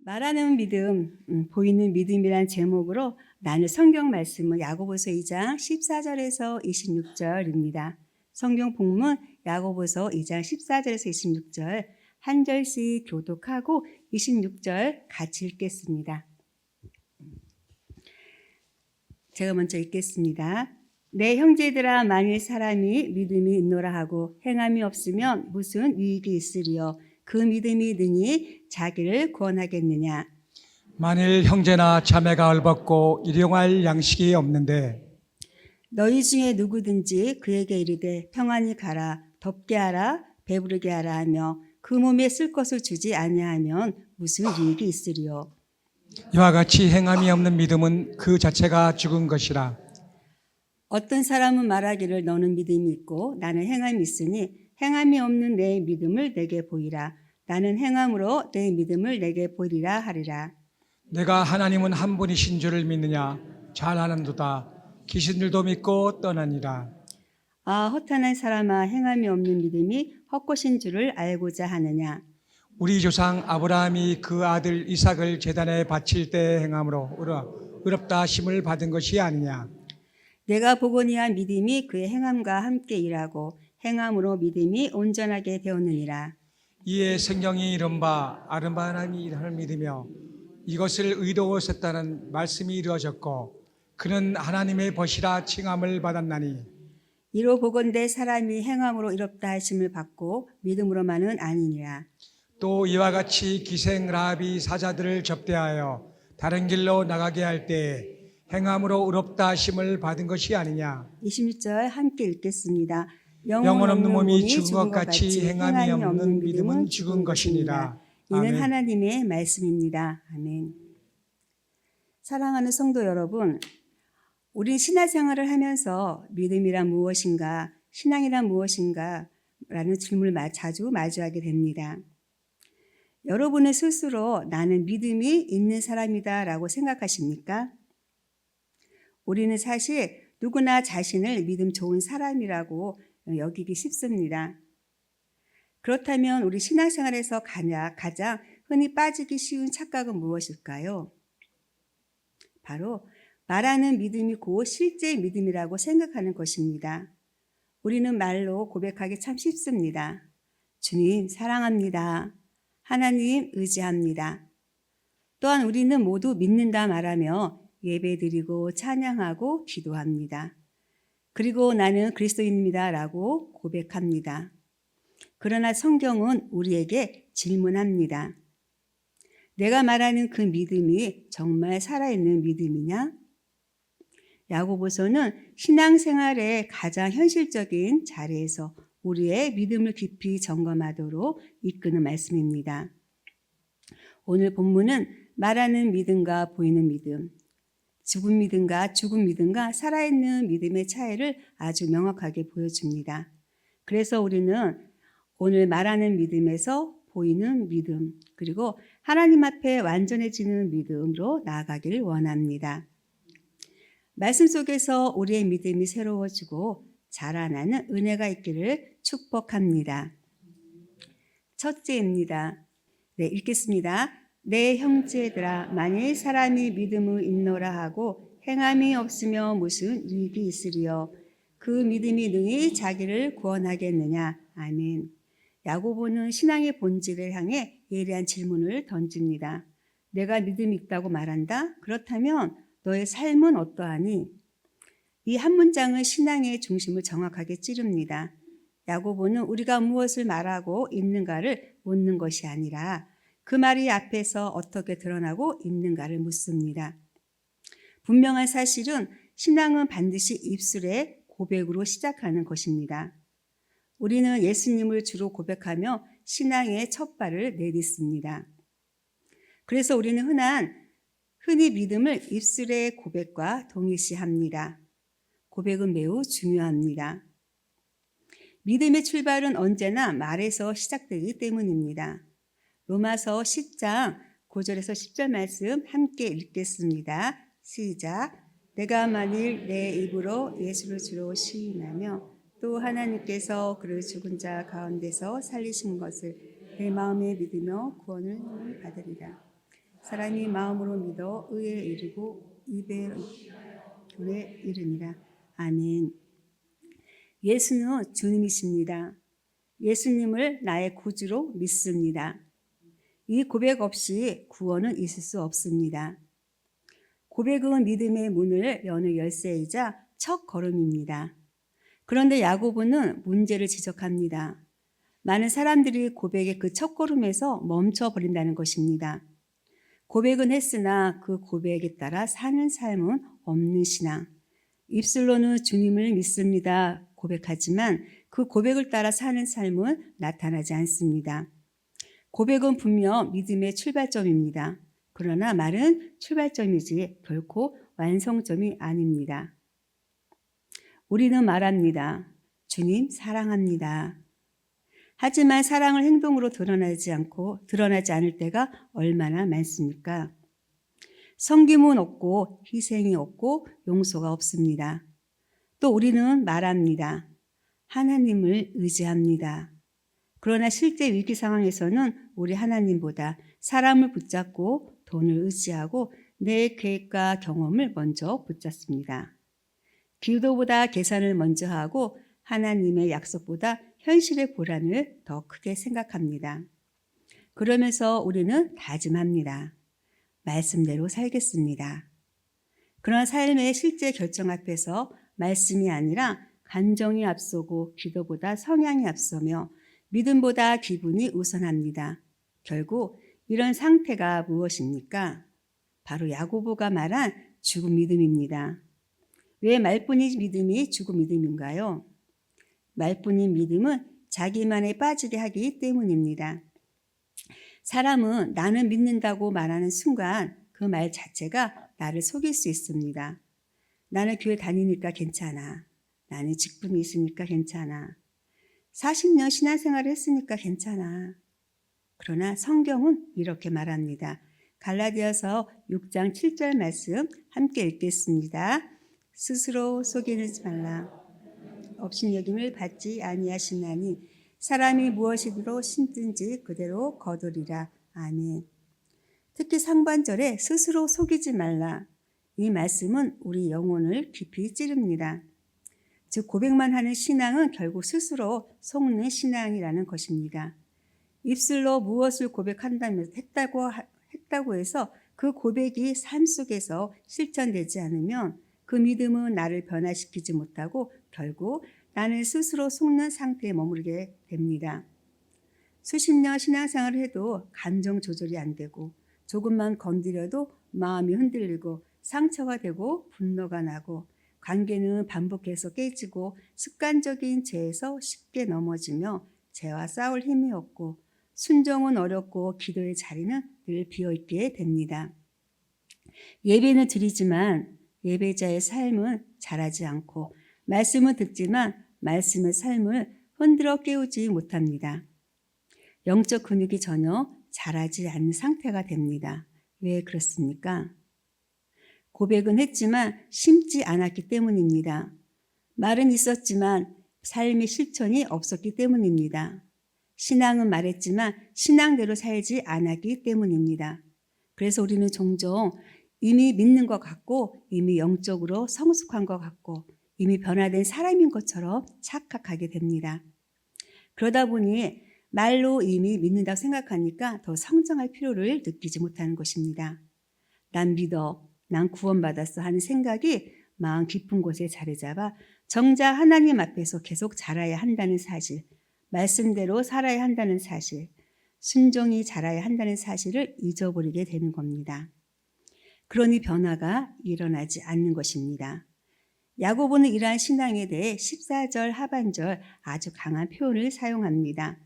말하는 믿음, 보이는 믿음이란 제목으로 나눌 성경 말씀은 야고보서 2장 14절에서 26절입니다. 성경 본문 야고보서 2장 14절에서 26절 한 절씩 교독하고 26절 같이 읽겠습니다. 제가 먼저 읽겠습니다. 내 형제들아, 만일 사람이 믿음이 있노라 하고 행함이 없으면 무슨 유익이 있으리요? 그 믿음이 능히 자기를 구원하겠느냐? 만일 형제나 자매가 헐벗고 일용할 양식이 없는데 너희 중에 누구든지 그에게 이르되 평안히 가라, 덥게 하라, 배부르게 하라 하며 그 몸에 쓸 것을 주지 아니하면 무슨 유익이 있으리요? 이와 같이 행함이 없는 믿음은 그 자체가 죽은 것이라. 어떤 사람은 말하기를 너는 믿음이 있고 나는 행함이 있으니 행함이 없는 내 믿음을 내게 보이라. 나는 행함으로 내 믿음을 내게 보이리라 하리라. 내가 하나님은 한 분이신 줄을 믿느냐? 잘 아는도다. 귀신들도 믿고 떠나니라. 아, 허탄한 사람아, 행함이 없는 믿음이 헛것인 줄을 알고자 하느냐? 우리 조상 아브라함이 그 아들 이삭을 제단에 바칠 때 행함으로 의롭다 하심을 받은 것이 아니냐? 내가 보거니와 믿음이 그의 행함과 함께 일하고 행함으로 믿음이 온전하게 되었느니라. 이에 성경이 이른바 아름바람이 일하는 믿으며 이것을 의로우셨다는 말씀이 이루어졌고 그는 하나님의 벗이라 칭함을 받았나니 이로 보건대 사람이 행함으로 이롭다 하심을 받고 믿음으로만은 아니니라. 또 이와 같이 기생 라합이 사자들을 접대하여 다른 길로 나가게 할 때 행함으로 의롭다 하심을 받은 것이 아니냐. 26절 함께 읽겠습니다. 영혼 없는 몸이 죽은 것 같이 행함이 없는 믿음은 죽은 것이니라. 이는 아멘. 하나님의 말씀입니다. 아멘. 사랑하는 성도 여러분, 우리 신앙생활을 하면서 믿음이란 무엇인가, 신앙이란 무엇인가 라는 질문을 자주 마주하게 됩니다. 여러분은 스스로 나는 믿음이 있는 사람이다 라고 생각하십니까? 우리는 사실 누구나 자신을 믿음 좋은 사람이라고 여기기 쉽습니다. 그렇다면 우리 신앙생활에서 가장 흔히 빠지기 쉬운 착각은 무엇일까요? 바로 말하는 믿음이 곧 실제의 믿음이라고 생각하는 것입니다. 우리는 말로 고백하기 참 쉽습니다. 주님 사랑합니다. 하나님 의지합니다. 또한 우리는 모두 믿는다 말하며 예배드리고 찬양하고 기도합니다. 그리고 나는 그리스도인입니다 라고 고백합니다. 그러나 성경은 우리에게 질문합니다. 내가 말하는 그 믿음이 정말 살아있는 믿음이냐? 야고보서는 신앙생활의 가장 현실적인 자리에서 우리의 믿음을 깊이 점검하도록 이끄는 말씀입니다. 오늘 본문은 말하는 믿음과 보이는 믿음, 죽은 믿음과 살아있는 믿음의 차이를 아주 명확하게 보여줍니다. 그래서 우리는 오늘 말하는 믿음에서 보이는 믿음, 그리고 하나님 앞에 완전해지는 믿음으로 나아가기를 원합니다. 말씀 속에서 우리의 믿음이 새로워지고 자라나는 은혜가 있기를 축복합니다. 첫째입니다. 네, 읽겠습니다. 내 형제들아, 만일 사람이 믿음을 있노라 하고 행함이 없으며 무슨 유익이 있으리요? 그 믿음이 능히 자기를 구원하겠느냐? 아멘. 야고보는 신앙의 본질을 향해 예리한 질문을 던집니다. 내가 믿음이 있다고 말한다? 그렇다면 너의 삶은 어떠하니? 이 한 문장은 신앙의 중심을 정확하게 찌릅니다. 야고보는 우리가 무엇을 말하고 있는가를 묻는 것이 아니라 그 말이 앞에서 어떻게 드러나고 있는가를 묻습니다. 분명한 사실은 신앙은 반드시 입술의 고백으로 시작하는 것입니다. 우리는 예수님을 주로 고백하며 신앙의 첫 발을 내딛습니다. 그래서 우리는 흔히 믿음을 입술의 고백과 동일시합니다. 고백은 매우 중요합니다. 믿음의 출발은 언제나 말에서 시작되기 때문입니다. 로마서 10장 9절에서 10절 말씀 함께 읽겠습니다. 시작. 내가 만일 내 입으로 예수를 주로 시인하며 또 하나님께서 그를 죽은 자 가운데서 살리신 것을 내 마음에 믿으며 구원을 받으리라. 사람이 마음으로 믿어 의에 이르고 입에 교에 이르니라. 아멘. 예수는 주님이십니다. 예수님을 나의 구주로 믿습니다. 이 고백 없이 구원은 있을 수 없습니다. 고백은 믿음의 문을 여는 열쇠이자 첫 걸음입니다. 그런데 야고보는 문제를 지적합니다. 많은 사람들이 고백의 그 첫 걸음에서 멈춰버린다는 것입니다. 고백은 했으나 그 고백에 따라 사는 삶은 없는 신앙. 입술로는 주님을 믿습니다 고백하지만 그 고백을 따라 사는 삶은 나타나지 않습니다. 고백은 분명 믿음의 출발점입니다. 그러나 말은 출발점이지 결코 완성점이 아닙니다. 우리는 말합니다. 주님 사랑합니다. 하지만 사랑을 행동으로 드러나지 않을 때가 얼마나 많습니까? 섬김은 없고 희생이 없고 용서가 없습니다. 또 우리는 말합니다. 하나님을 의지합니다. 그러나 실제 위기 상황에서는 우리 하나님보다 사람을 붙잡고 돈을 의지하고 내 계획과 경험을 먼저 붙잡습니다. 기도보다 계산을 먼저 하고 하나님의 약속보다 현실의 보람을 더 크게 생각합니다. 그러면서 우리는 다짐합니다. 말씀대로 살겠습니다. 그러나 삶의 실제 결정 앞에서 말씀이 아니라 감정이 앞서고 기도보다 성향이 앞서며 믿음보다 기분이 우선합니다. 결국 이런 상태가 무엇입니까? 바로 야고보가 말한 죽은 믿음입니다. 왜 말뿐인 믿음이 죽은 믿음인가요? 말뿐인 믿음은 자기만에 빠지게 하기 때문입니다. 사람은 나는 믿는다고 말하는 순간 그 말 자체가 나를 속일 수 있습니다. 나는 교회 다니니까 괜찮아. 나는 직분이 있으니까 괜찮아. 40년 신앙생활을 했으니까 괜찮아. 그러나 성경은 이렇게 말합니다. 갈라디아서 6장 7절 말씀 함께 읽겠습니다. 스스로 속이지 말라. 업신여김을 받지 아니하시나니 사람이 무엇이로 심든지 그대로 거두리라. 아멘. 특히 상반절에 스스로 속이지 말라. 이 말씀은 우리 영혼을 깊이 찌릅니다. 즉 고백만 하는 신앙은 결국 스스로 속는 신앙이라는 것입니다. 입술로 무엇을 고백한다면서 했다고 해서 그 고백이 삶 속에서 실천되지 않으면 그 믿음은 나를 변화시키지 못하고 결국 나는 스스로 속는 상태에 머무르게 됩니다. 수십 년 신앙생활을 해도 감정 조절이 안 되고 조금만 건드려도 마음이 흔들리고 상처가 되고 분노가 나고 관계는 반복해서 깨지고 습관적인 죄에서 쉽게 넘어지며 죄와 싸울 힘이 없고 순종은 어렵고 기도의 자리는 늘 비어있게 됩니다. 예배는 드리지만 예배자의 삶은 자라지 않고 말씀은 듣지만 말씀의 삶을 흔들어 깨우지 못합니다. 영적 근육이 전혀 자라지 않는 상태가 됩니다. 왜 그렇습니까? 고백은 했지만 심지 않았기 때문입니다. 말은 있었지만 삶의 실천이 없었기 때문입니다. 신앙은 말했지만 신앙대로 살지 않았기 때문입니다. 그래서 우리는 종종 이미 믿는 것 같고 이미 영적으로 성숙한 것 같고 이미 변화된 사람인 것처럼 착각하게 됩니다. 그러다 보니 말로 이미 믿는다고 생각하니까 더 성장할 필요를 느끼지 못하는 것입니다. 난 믿어, 난 구원받았어 하는 생각이 마음 깊은 곳에 자리 잡아 정작 하나님 앞에서 계속 자라야 한다는 사실, 말씀대로 살아야 한다는 사실, 순종이 자라야 한다는 사실을 잊어버리게 되는 겁니다. 그러니 변화가 일어나지 않는 것입니다. 야고보는 이러한 신앙에 대해 14절 하반절 아주 강한 표현을 사용합니다.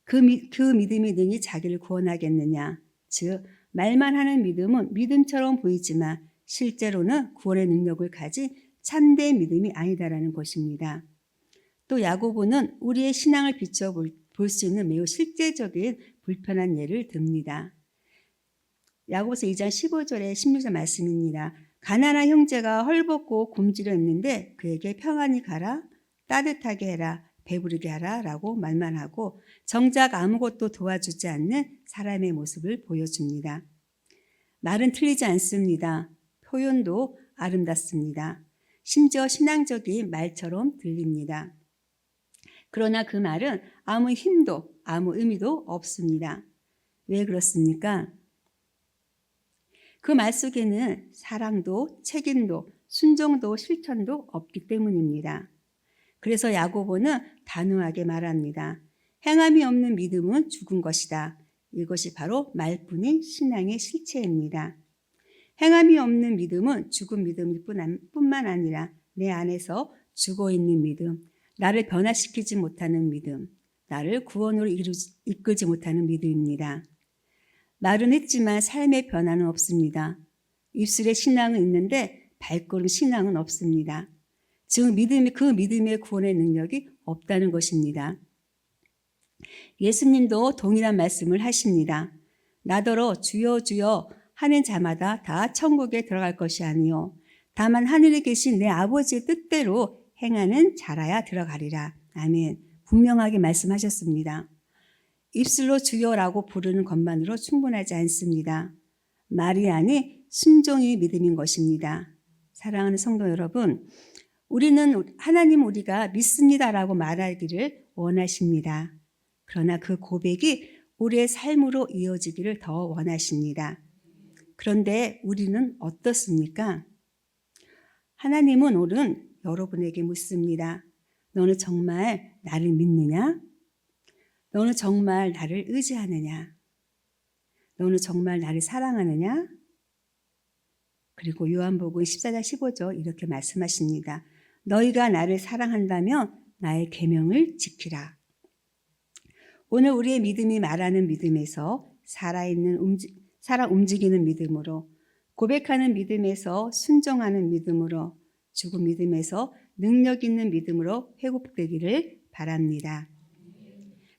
그 믿음이 능히 자기를 구원하겠느냐? 즉 말만 하는 믿음은 믿음처럼 보이지만 실제로는 구원의 능력을 가진 참된 믿음이 아니다라는 것입니다. 또 야고보는 우리의 신앙을 비춰볼 수 있는 매우 실제적인 불편한 예를 듭니다. 야고보서 2장 15절에 16절 말씀입니다. 가난한 형제가 헐벗고 굶주려 있는데 그에게 평안히 가라, 따뜻하게 해라, 배부르게 하라 라고 말만 하고 정작 아무것도 도와주지 않는 사람의 모습을 보여줍니다. 말은 틀리지 않습니다. 표현도 아름답습니다. 심지어 신앙적인 말처럼 들립니다. 그러나 그 말은 아무 힘도 아무 의미도 없습니다. 왜 그렇습니까? 그 말 속에는 사랑도 책임도 순종도 실천도 없기 때문입니다. 그래서 야고보는 단호하게 말합니다. 행함이 없는 믿음은 죽은 것이다. 이것이 바로 말뿐인 신앙의 실체입니다. 행함이 없는 믿음은 죽은 믿음일 뿐만 아니라 내 안에서 죽어있는 믿음, 나를 변화시키지 못하는 믿음, 나를 구원으로 이끌지 못하는 믿음입니다. 말은 했지만 삶의 변화는 없습니다. 입술에 신앙은 있는데 발걸음 신앙은 없습니다. 즉 그 믿음의 구원의 능력이 없다는 것입니다. 예수님도 동일한 말씀을 하십니다. 나더러 주여 주여 하는 자마다 다 천국에 들어갈 것이 아니요 다만 하늘에 계신 내 아버지의 뜻대로 행하는 자라야 들어가리라. 아멘. 분명하게 말씀하셨습니다. 입술로 주여라고 부르는 것만으로 충분하지 않습니다. 말이 아닌 순종이 믿음인 것입니다. 사랑하는 성도 여러분, 하나님 우리가 믿습니다라고 말하기를 원하십니다. 그러나 그 고백이 우리의 삶으로 이어지기를 더 원하십니다. 그런데 우리는 어떻습니까? 하나님은 오늘 여러분에게 묻습니다. 너는 정말 나를 믿느냐? 너는 정말 나를 의지하느냐? 너는 정말 나를 사랑하느냐? 그리고 요한복음 14장 15절 이렇게 말씀하십니다. 너희가 나를 사랑한다면 나의 계명을 지키라. 오늘 우리의 믿음이 말하는 믿음에서 살아 움직이는 믿음으로, 고백하는 믿음에서 순종하는 믿음으로, 죽은 믿음에서 능력 있는 믿음으로 회복되기를 바랍니다.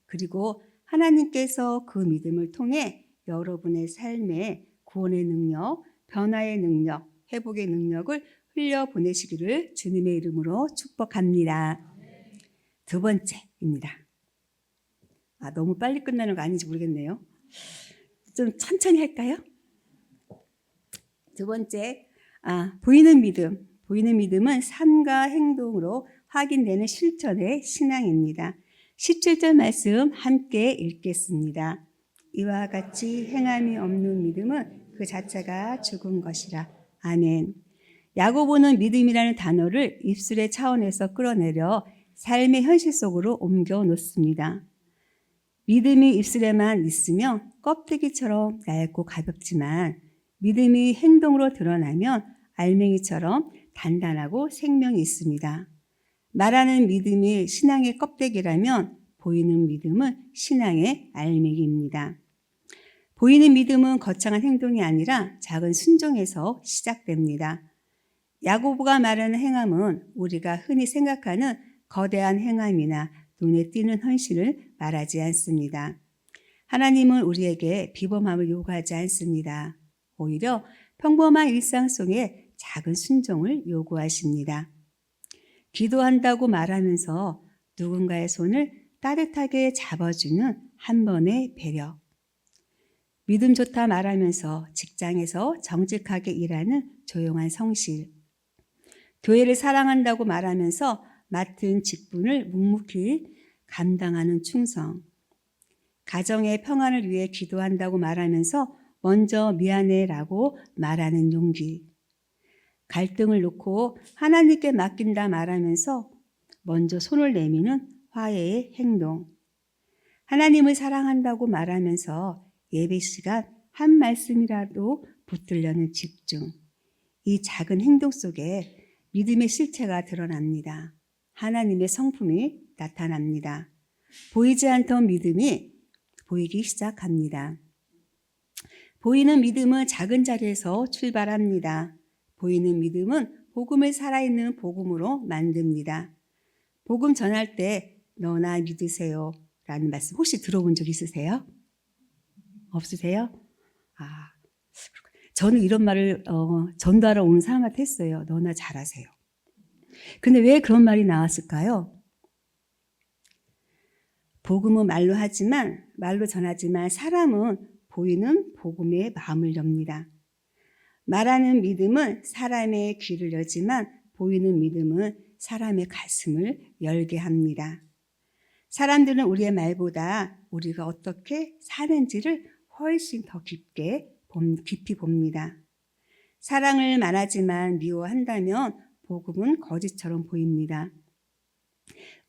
그리고 하나님께서 그 믿음을 통해 여러분의 삶에 구원의 능력, 변화의 능력, 회복의 능력을 흘려보내시기를 주님의 이름으로 축복합니다. 두 번째입니다. 너무 빨리 끝나는 거 아닌지 모르겠네요. 좀 천천히 할까요? 두 번째, 보이는 믿음. 보이는 믿음은 삶과 행동으로 확인되는 실천의 신앙입니다. 17절 말씀 함께 읽겠습니다. 이와 같이 행함이 없는 믿음은 그 자체가 죽은 것이라. 아멘. 야고보는 믿음이라는 단어를 입술의 차원에서 끌어내려 삶의 현실 속으로 옮겨 놓습니다. 믿음이 입술에만 있으면 껍데기처럼 얇고 가볍지만 믿음이 행동으로 드러나면 알맹이처럼 단단하고 생명이 있습니다. 말하는 믿음이 신앙의 껍데기라면 보이는 믿음은 신앙의 알맹이입니다. 보이는 믿음은 거창한 행동이 아니라 작은 순종에서 시작됩니다. 야고보가 말하는 행함은 우리가 흔히 생각하는 거대한 행함이나 눈에 띄는 헌신을 말하지 않습니다. 하나님은 우리에게 비범함을 요구하지 않습니다. 오히려 평범한 일상 속에 작은 순종을 요구하십니다. 기도한다고 말하면서 누군가의 손을 따뜻하게 잡아주는 한 번의 배려. 믿음 좋다 말하면서 직장에서 정직하게 일하는 조용한 성실. 교회를 사랑한다고 말하면서 맡은 직분을 묵묵히 감당하는 충성. 가정의 평안을 위해 기도한다고 말하면서 먼저 미안해라고 말하는 용기. 갈등을 놓고 하나님께 맡긴다 말하면서 먼저 손을 내미는 화해의 행동. 하나님을 사랑한다고 말하면서 예배 시간 한 말씀이라도 붙들려는 집중. 이 작은 행동 속에 믿음의 실체가 드러납니다. 하나님의 성품이 나타납니다. 보이지 않던 믿음이 보이기 시작합니다. 보이는 믿음은 작은 자리에서 출발합니다. 보이는 믿음은 복음을 살아있는 복음으로 만듭니다. 복음 전할 때 너나 믿으세요 라는 말씀 혹시 들어본 적 있으세요? 없으세요? 저는 이런 말을 전도하러 온 사람한테 했어요. 너나 잘하세요. 근데 왜 그런 말이 나왔을까요? 복음은 말로 전하지만 사람은 보이는 복음에 마음을 엽니다. 말하는 믿음은 사람의 귀를 여지만 보이는 믿음은 사람의 가슴을 열게 합니다. 사람들은 우리의 말보다 우리가 어떻게 사는지를 훨씬 더 깊이 봅니다. 사랑을 말하지만 미워한다면 복음은 거짓처럼 보입니다.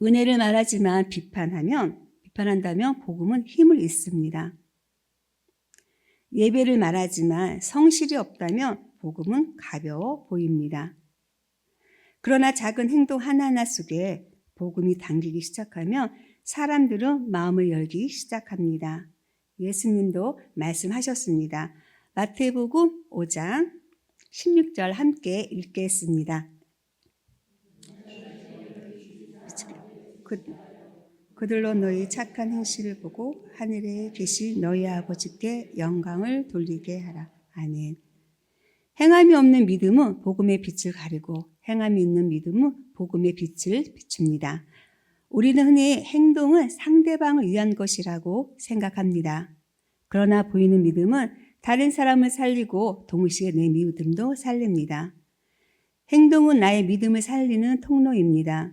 은혜를 말하지만 비판한다면 복음은 힘을 잃습니다. 예배를 말하지만 성실이 없다면 복음은 가벼워 보입니다. 그러나 작은 행동 하나하나 속에 복음이 담기기 시작하면 사람들은 마음을 열기 시작합니다. 예수님도 말씀하셨습니다. 마태복음 5장 16절 함께 읽겠습니다. 그들로 너희 착한 행실을 보고 하늘에 계신 너희 아버지께 영광을 돌리게 하라. 아멘. 행함이 없는 믿음은 복음의 빛을 가리고 행함이 있는 믿음은 복음의 빛을 비춥니다. 우리는 흔히 행동은 상대방을 위한 것이라고 생각합니다. 그러나 보이는 믿음은 다른 사람을 살리고 동시에 내 믿음도 살립니다. 행동은 나의 믿음을 살리는 통로입니다.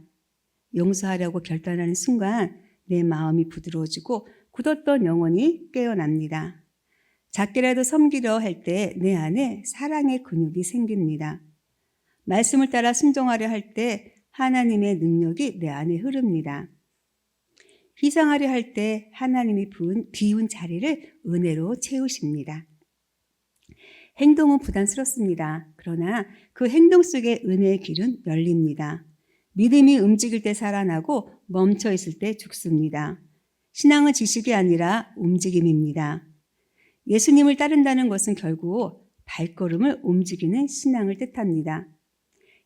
용서하려고 결단하는 순간 내 마음이 부드러워지고 굳었던 영혼이 깨어납니다. 작게라도 섬기려 할 때 내 안에 사랑의 근육이 생깁니다. 말씀을 따라 순종하려 할 때 하나님의 능력이 내 안에 흐릅니다. 희생하려 할 때 하나님이 비운 자리를 은혜로 채우십니다. 행동은 부담스럽습니다. 그러나 그 행동 속에 은혜의 길은 열립니다. 믿음이 움직일 때 살아나고 멈춰 있을 때 죽습니다. 신앙은 지식이 아니라 움직임입니다. 예수님을 따른다는 것은 결국 발걸음을 움직이는 신앙을 뜻합니다.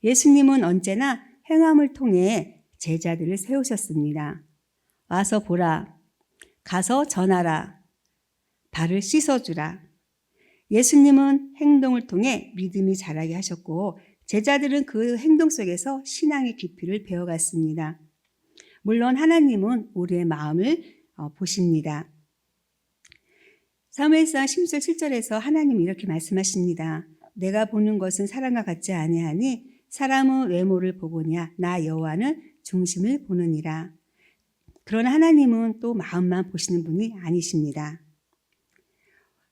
예수님은 언제나 행함을 통해 제자들을 세우셨습니다. 와서 보라, 가서 전하라, 발을 씻어주라. 예수님은 행동을 통해 믿음이 자라게 하셨고 제자들은 그 행동 속에서 신앙의 깊이를 배워갔습니다. 물론 하나님은 우리의 마음을 보십니다. 사무엘상 10절 7절에서 하나님이 이렇게 말씀하십니다. 내가 보는 것은 사람과 같지 아니하니 사람은 외모를 보고냐 나 여호와는 중심을 보느니라. 그러나 하나님은 또 마음만 보시는 분이 아니십니다.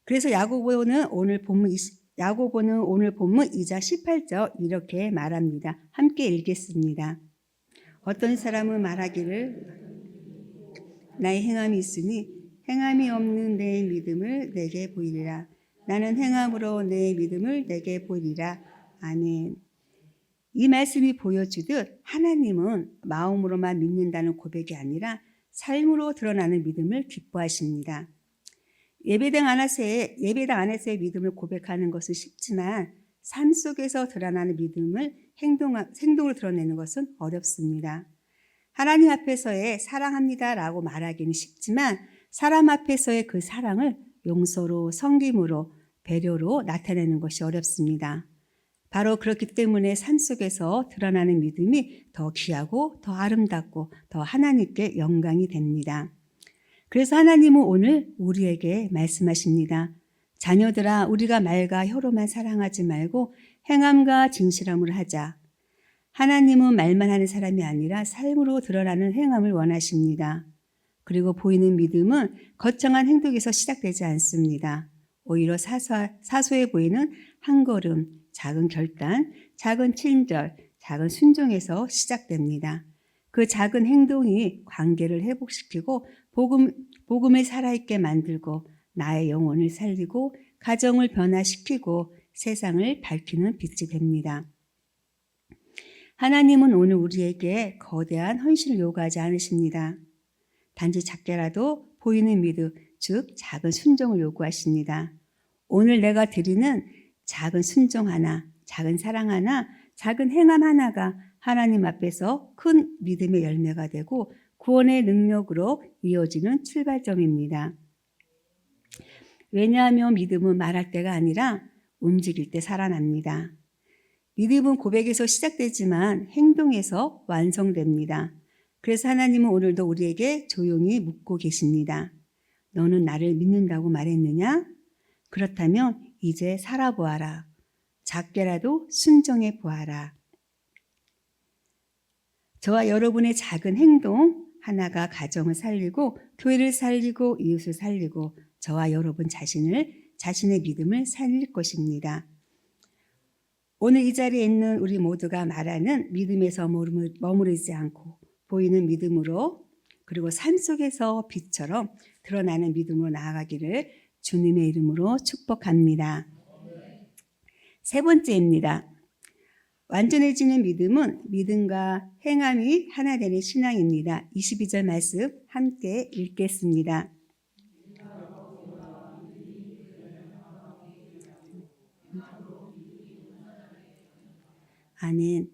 그래서 야고보는 오늘 본문 2장 18절 이렇게 말합니다. 함께 읽겠습니다. 어떤 사람은 말하기를 나의 행함이 있으니 행함이 없는 내 믿음을 내게 보이리라. 나는 행함으로 내 믿음을 내게 보이리라. 아멘. 이 말씀이 보여주듯 하나님은 마음으로만 믿는다는 고백이 아니라 삶으로 드러나는 믿음을 기뻐하십니다. 예배당 안에서의 믿음을 고백하는 것은 쉽지만 삶 속에서 드러나는 믿음을 행동으로 드러내는 것은 어렵습니다. 하나님 앞에서의 사랑합니다라고 말하기는 쉽지만 사람 앞에서의 그 사랑을 용서로, 섬김으로, 배려로 나타내는 것이 어렵습니다. 바로 그렇기 때문에 삶 속에서 드러나는 믿음이 더 귀하고 더 아름답고 더 하나님께 영광이 됩니다. 그래서 하나님은 오늘 우리에게 말씀하십니다. 자녀들아, 우리가 말과 혀로만 사랑하지 말고 행함과 진실함으로 하자. 하나님은 말만 하는 사람이 아니라 삶으로 드러나는 행함을 원하십니다. 그리고 보이는 믿음은 거창한 행동에서 시작되지 않습니다. 오히려 사소해 보이는 한 걸음, 작은 결단, 작은 친절, 작은 순종에서 시작됩니다. 그 작은 행동이 관계를 회복시키고 복음을 살아있게 만들고 나의 영혼을 살리고 가정을 변화시키고 세상을 밝히는 빛이 됩니다. 하나님은 오늘 우리에게 거대한 헌신을 요구하지 않으십니다. 단지 작게라도 보이는 믿음, 즉 작은 순종을 요구하십니다. 오늘 내가 드리는 작은 순종 하나, 작은 사랑 하나, 작은 행함 하나가 하나님 앞에서 큰 믿음의 열매가 되고 구원의 능력으로 이어지는 출발점입니다. 왜냐하면 믿음은 말할 때가 아니라 움직일 때 살아납니다. 믿음은 고백에서 시작되지만 행동에서 완성됩니다. 그래서 하나님은 오늘도 우리에게 조용히 묻고 계십니다. 너는 나를 믿는다고 말했느냐? 그렇다면 이제 살아보아라. 작게라도 순종해 보아라. 저와 여러분의 작은 행동 하나가 가정을 살리고 교회를 살리고 이웃을 살리고 저와 여러분 자신의 믿음을 살릴 것입니다. 오늘 이 자리에 있는 우리 모두가 말하는 믿음에서 머무르지 않고 보이는 믿음으로 그리고 삶 속에서 빛처럼 드러나는 믿음으로 나아가기를 주님의 이름으로 축복합니다. 세 번째입니다. 완전해지는 믿음은 믿음과 행함이 하나 되는 신앙입니다. 22절 말씀 함께 읽겠습니다. 아멘.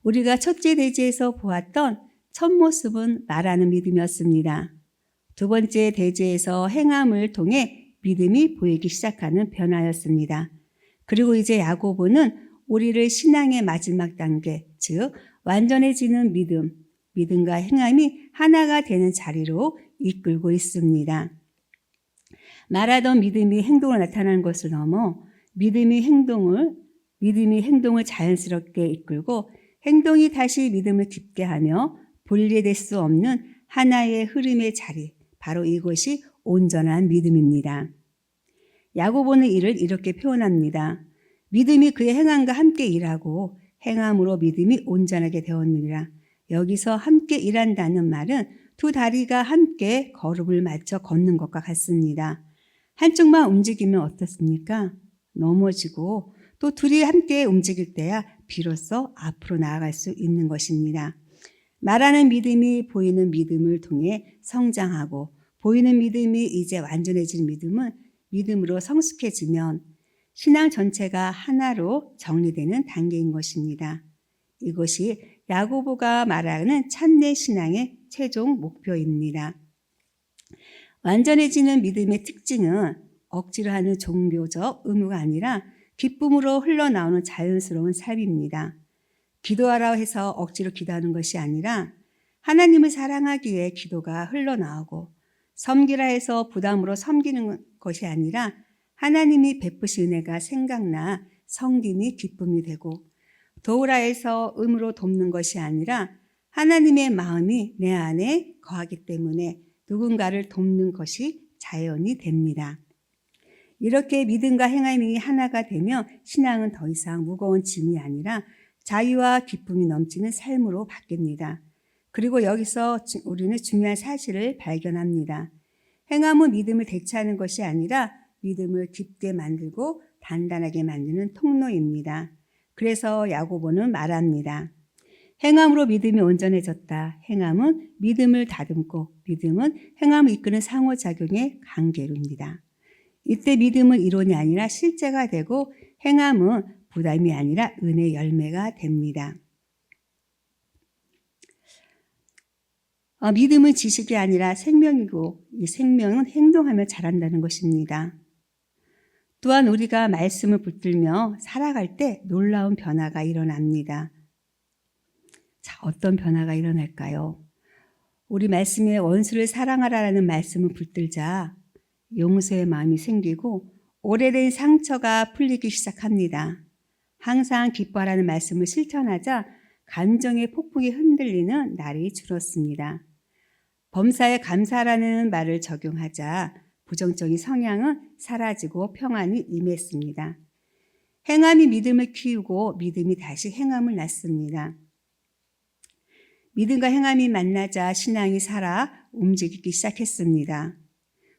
우리가 첫째 대지에서 보았던 첫 모습은 말하는 믿음이었습니다. 두 번째 대지에서 행함을 통해 믿음이 보이기 시작하는 변화였습니다. 그리고 이제 야고보는 우리를 신앙의 마지막 단계, 즉 완전해지는 믿음과 행함이 하나가 되는 자리로 이끌고 있습니다. 말하던 믿음이 행동으로 나타나는 것을 넘어 믿음이 행동을 자연스럽게 이끌고 행동이 다시 믿음을 깊게 하며 분리될 수 없는 하나의 흐름의 자리, 바로 이것이 온전한 믿음입니다. 야고보는 이를 이렇게 표현합니다. 믿음이 그의 행함과 함께 일하고 행함으로 믿음이 온전하게 되었느니라. 여기서 함께 일한다는 말은 두 다리가 함께 걸음을 맞춰 걷는 것과 같습니다. 한쪽만 움직이면 어떻습니까? 넘어지고 또 둘이 함께 움직일 때야 비로소 앞으로 나아갈 수 있는 것입니다. 말하는 믿음이 보이는 믿음을 통해 성장하고 보이는 믿음이 이제 완전해진 믿음은 믿음으로 성숙해지면 신앙 전체가 하나로 정리되는 단계인 것입니다. 이것이 야고보가 말하는 참된 신앙의 최종 목표입니다. 완전해지는 믿음의 특징은 억지로 하는 종교적 의무가 아니라 기쁨으로 흘러나오는 자연스러운 삶입니다. 기도하라고 해서 억지로 기도하는 것이 아니라 하나님을 사랑하기 위해 기도가 흘러나오고 섬기라 해서 부담으로 섬기는 것이 아니라 하나님이 베푸신 은혜가 생각나 섬김이 기쁨이 되고 도우라 해서 의무로 돕는 것이 아니라 하나님의 마음이 내 안에 거하기 때문에 누군가를 돕는 것이 자연이 됩니다. 이렇게 믿음과 행함이 하나가 되면 신앙은 더 이상 무거운 짐이 아니라 자유와 기쁨이 넘치는 삶으로 바뀝니다. 그리고 여기서 우리는 중요한 사실을 발견합니다. 행함은 믿음을 대체하는 것이 아니라 믿음을 깊게 만들고 단단하게 만드는 통로입니다. 그래서 야고보는 말합니다. 행함으로 믿음이 온전해졌다. 행함은 믿음을 다듬고 믿음은 행함을 이끄는 상호작용의 관계로입니다. 이때 믿음은 이론이 아니라 실제가 되고 행함은 부담이 아니라 은혜의 열매가 됩니다. 믿음은 지식이 아니라 생명이고 이 생명은 행동하며 자란다는 것입니다. 또한 우리가 말씀을 붙들며 살아갈 때 놀라운 변화가 일어납니다. 자, 어떤 변화가 일어날까요? 우리 말씀에 원수를 사랑하라라는 말씀을 붙들자 용서의 마음이 생기고 오래된 상처가 풀리기 시작합니다. 항상 기뻐하라는 말씀을 실천하자 감정의 폭풍이 흔들리는 날이 줄었습니다. 범사에 감사하라는 말을 적용하자 부정적인 성향은 사라지고 평안이 임했습니다. 행함이 믿음을 키우고 믿음이 다시 행함을 낳습니다. 믿음과 행함이 만나자 신앙이 살아 움직이기 시작했습니다.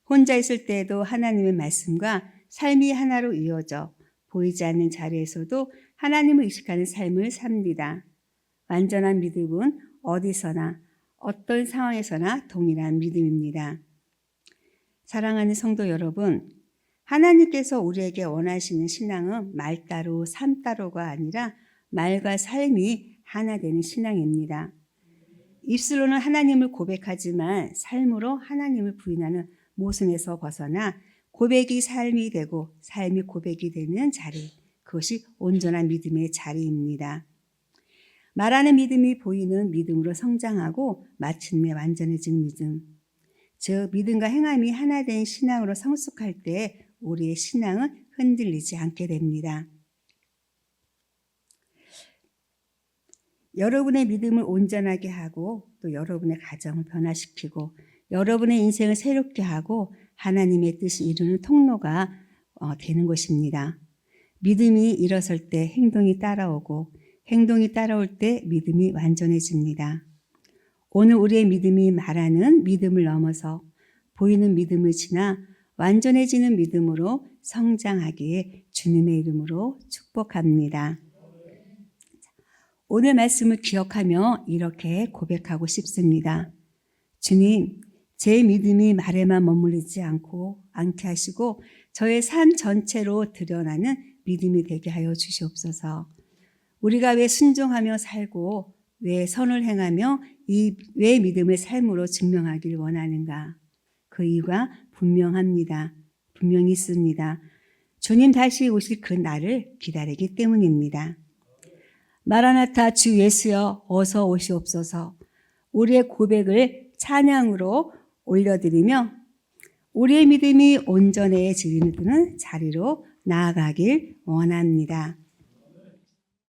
혼자 있을 때에도 하나님의 말씀과 삶이 하나로 이어져 보이지 않는 자리에서도 하나님을 의식하는 삶을 삽니다. 완전한 믿음은 어디서나 어떤 상황에서나 동일한 믿음입니다. 사랑하는 성도 여러분, 하나님께서 우리에게 원하시는 신앙은 말 따로 삶 따로가 아니라 말과 삶이 하나 되는 신앙입니다. 입술로는 하나님을 고백하지만 삶으로 하나님을 부인하는 모순에서 벗어나 고백이 삶이 되고 삶이 고백이 되는 자리, 그것이 온전한 믿음의 자리입니다. 말하는 믿음이 보이는 믿음으로 성장하고 마침내 완전해진 믿음, 즉 믿음과 행함이 하나 된 신앙으로 성숙할 때 우리의 신앙은 흔들리지 않게 됩니다. 여러분의 믿음을 온전하게 하고 또 여러분의 가정을 변화시키고 여러분의 인생을 새롭게 하고 하나님의 뜻을 이루는 통로가 되는 것입니다. 믿음이 일어설 때 행동이 따라오고 행동이 따라올 때 믿음이 완전해집니다. 오늘 우리의 믿음이 말하는 믿음을 넘어서 보이는 믿음을 지나 완전해지는 믿음으로 성장하기에 주님의 이름으로 축복합니다. 오늘 말씀을 기억하며 이렇게 고백하고 싶습니다. 주님, 제 믿음이 말에만 머무르지 않게 하시고 저의 삶 전체로 드러나는 믿음이 되게 하여 주시옵소서. 우리가 왜 순종하며 살고 왜 선을 행하며 왜 믿음의 삶으로 증명하기를 원하는가? 그 이유가 분명합니다. 분명히 있습니다. 주님 다시 오실 그 날을 기다리기 때문입니다. 마라나타 주 예수여 어서 오시옵소서. 우리의 고백을 찬양으로 올려드리며 우리의 믿음이 온전해지는 자리로 나아가길 원합니다.